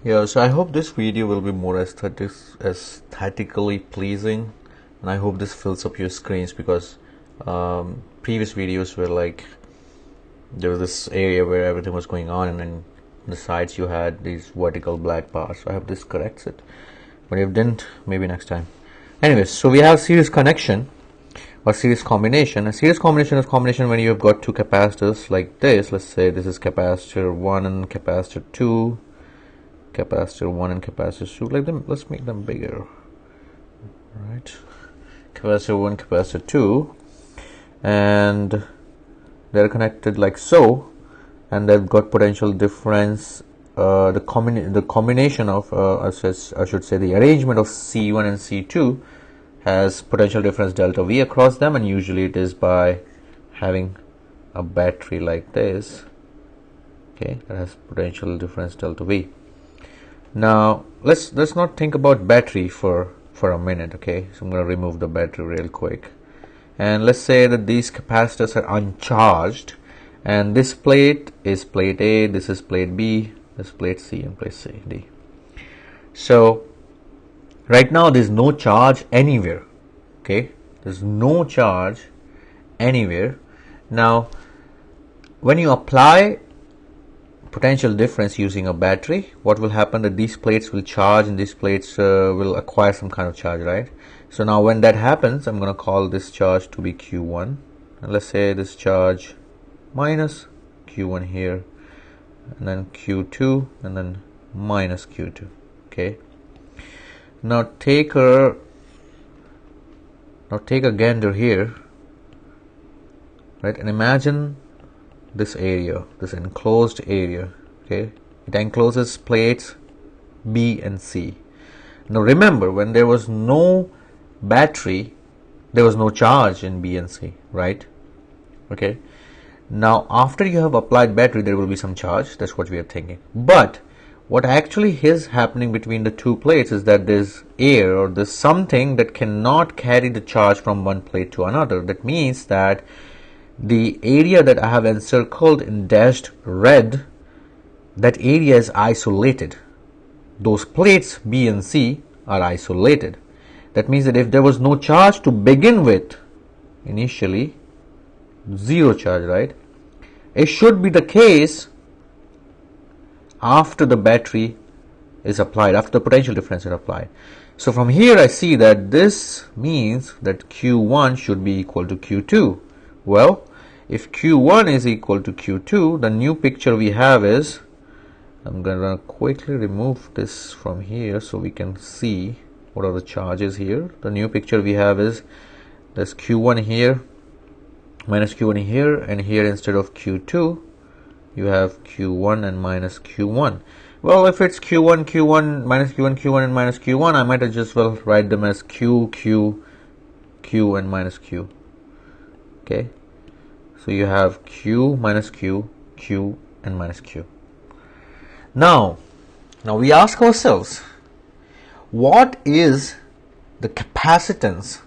Yeah, so I hope this video will be more aesthetically pleasing, and I hope this fills up your screens because previous videos were like there was this area where everything was going on, and then on the sides you had these vertical black bars. So I hope this corrects it, but if it didn't, maybe next time. Anyways, so we have series connection or series combination. A series combination is combination when you have got two capacitors like this. Let's say this is capacitor 1 and capacitor 2. Capacitor 1 and capacitor 2, like them, let's make them bigger. Right, capacitor 1, capacitor 2, and they're connected like so, and they've got potential difference. The combination of I should say the arrangement of C1 and C2 has potential difference delta V across them, and usually it is by having a battery like this, okay, that has potential difference delta V. Now let's not think about battery for a minute, okay? So I'm going to remove the battery real quick, and let's say that these capacitors are uncharged, and this plate is plate A, this is plate B, this is plate C, and plate C, D. So right now there's no charge anywhere, okay? There's no charge anywhere. Now when you apply potential difference using a battery, what will happen that these plates will charge and these plates will acquire some kind of charge, right? So now when that happens, I'm going to call this charge to be Q1, and let's say this charge minus Q1 here, and then Q2, and then minus Q2, okay? Now take a gander here, right, and imagine this area, this enclosed area, okay? It encloses plates B and C. Now remember, when there was no battery, there was no charge in B and C, right? Okay. Now after you have applied battery, there will be some charge. That's what we are thinking. But what actually is happening between the two plates is that there's air, or there's something that cannot carry the charge from one plate to another. That means that the area that I have encircled in dashed red, that area is isolated. Those plates B and C are isolated. That means that if there was no charge to begin with, initially zero charge, right? It should be the case after the battery is applied, after the potential difference is applied. So from here I see that this means that Q1 should be equal to Q2. Well, if Q1 is equal to Q2, the new picture we have is, I'm going to quickly remove this from here so we can see what are the charges here. The new picture we have is there's Q1 here, minus Q1 here, and here instead of Q2, you have Q1 and minus Q1. Well, if it's Q1, Q1, minus Q1, Q1, and minus Q1, I might as just well write them as Q, Q, Q, and minus Q. Okay, so you have Q minus Q, Q, and minus Q. Now we ask ourselves, what is the capacitance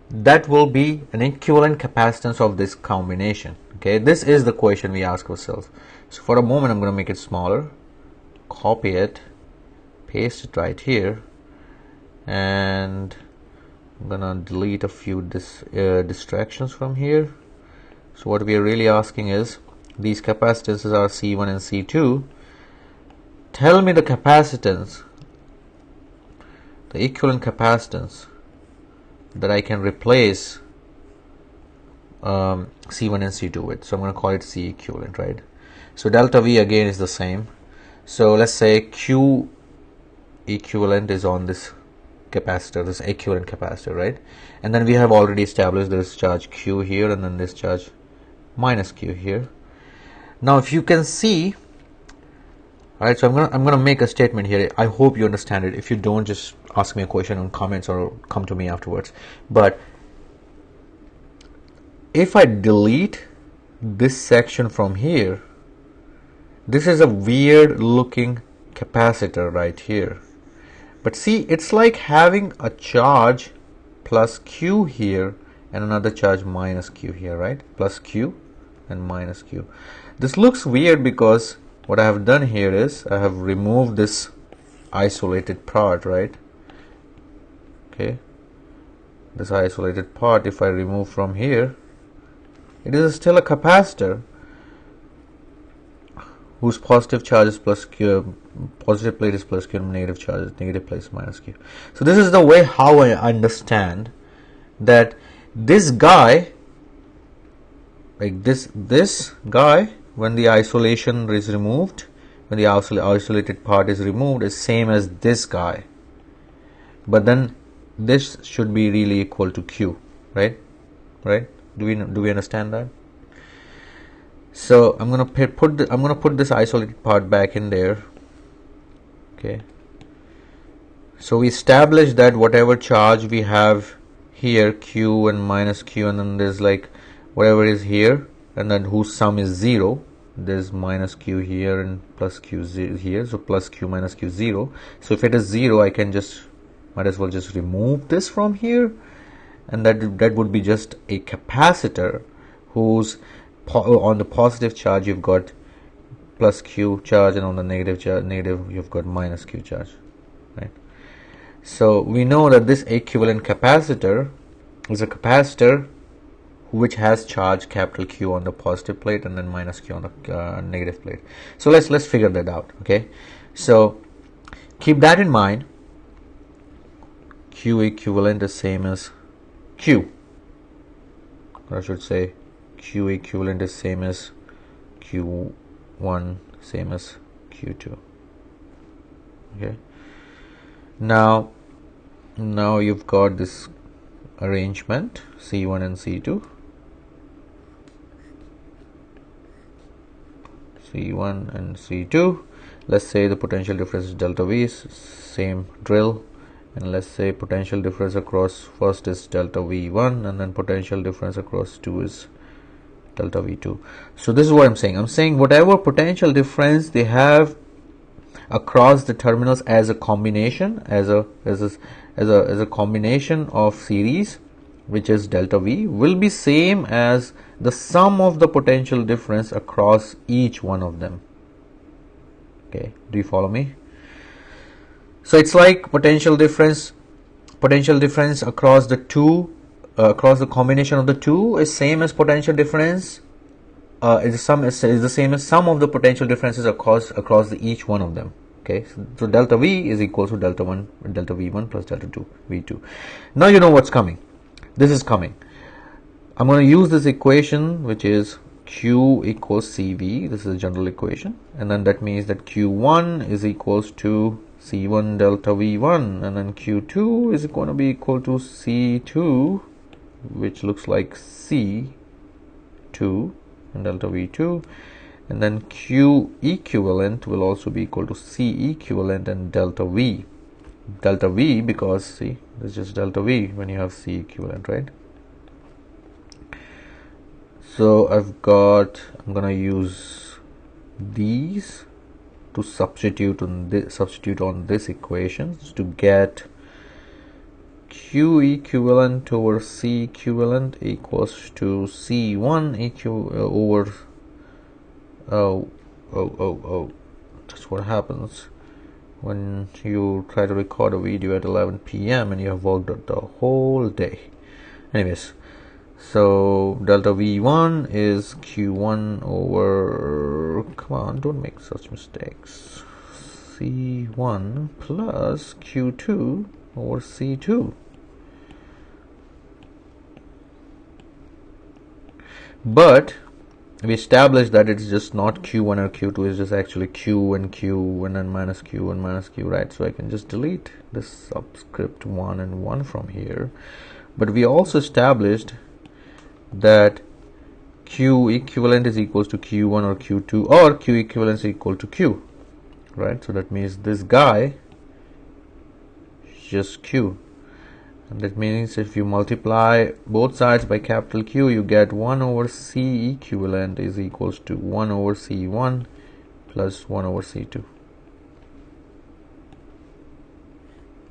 that will be an equivalent capacitance of this combination? Okay, this is the question we ask ourselves. So for a moment, I'm going to make it smaller, copy it, paste it right here, and I'm gonna delete a few distractions from here. So what we are really asking is, these capacitances are C1 and C2. Tell me the capacitance, the equivalent capacitance that I can replace C1 and C2 with. So I'm going to call it C equivalent, right? So delta V again is the same. So let's say Q equivalent is on this capacitor, this equivalent capacitor, right? And then we have already established this charge Q here, and then this charge minus Q here. Now if you can see, all right, so I'm gonna make a statement here. I hope you understand it. If you don't, just ask me a question on comments or come to me afterwards. But if I delete this section from here, this is a weird looking capacitor right here. But see, it's like having a charge plus Q here and another charge minus Q here, right? Plus Q and minus Q. This looks weird because what I have done here is I have removed this isolated part, right? Okay, this isolated part, if I remove from here, it is still a capacitor whose positive charge is plus Q, positive plate is plus Q, and negative charge is negative plate is minus Q. So this is the way how I understand that this guy, like this guy, when the isolation is removed, when the isolated part is removed, is same as this guy. But then this should be really equal to Q, right? Right? Do we understand that? So I'm gonna put this isolated part back in there. Okay. So we established that whatever charge we have here, Q and minus Q, and then there's like whatever is here, and then whose sum is 0. There's minus Q here and plus Q here, so plus Q minus Q 0. So if it is 0, I can just might as well just remove this from here, and that would be just a capacitor whose on the positive charge you've got plus Q charge, and on the negative you've got minus Q charge, right? So we know that this equivalent capacitor is a capacitor which has charge capital Q on the positive plate and then minus Q on the negative plate. So let's figure that out. Okay, so keep that in mind. Q equivalent is same as Q, or I should say Q equivalent is same as Q1, same as Q2. Okay, now you've got this arrangement C1 and C2. C1 and C2. Let's say the potential difference is delta V, same drill, and let's say potential difference across first is delta V1, and then potential difference across 2 is delta V2. So this is what I'm saying. I'm saying whatever potential difference they have across the terminals as a combination, as a combination of series, which is delta V, will be same as the sum of the potential difference across each one of them. Okay, do you follow me? So it's like potential difference across the two, across the combination of the two is same as potential difference is the same as sum of the potential differences across each one of them. Okay, so delta V is equal to delta V1 plus delta 2 V2. Now you know what's coming. This is coming. I'm going to use this equation, which is Q equals CV. This is a general equation, and then that means that Q1 is equals to C1 delta V1, and then Q2 is going to be equal to C2, which looks like C2 and delta V2, and then Q equivalent will also be equal to C equivalent and delta V. Delta V, because see, it's just delta V when you have C equivalent, right? So I'm gonna use these to substitute on this equation to get Q equivalent over C equivalent equals to C1 over that's what happens when you try to record a video at 11 p.m. and you have worked the whole day. Anyways, so delta V1 is Q1 over, come on, don't make such mistakes, C1 plus Q2 over C2. But we established that it's just not Q1 or Q2, it's just actually Q and Q and then minus Q and minus Q, right? So I can just delete this subscript 1 and 1 from here. But we also established that Q equivalent is equals to Q1 or Q2, or Q equivalent is equal to Q, right? So that means this guy is just Q. And that means if you multiply both sides by capital Q, you get 1 over C equivalent is equals to 1 over C1 plus 1 over C2.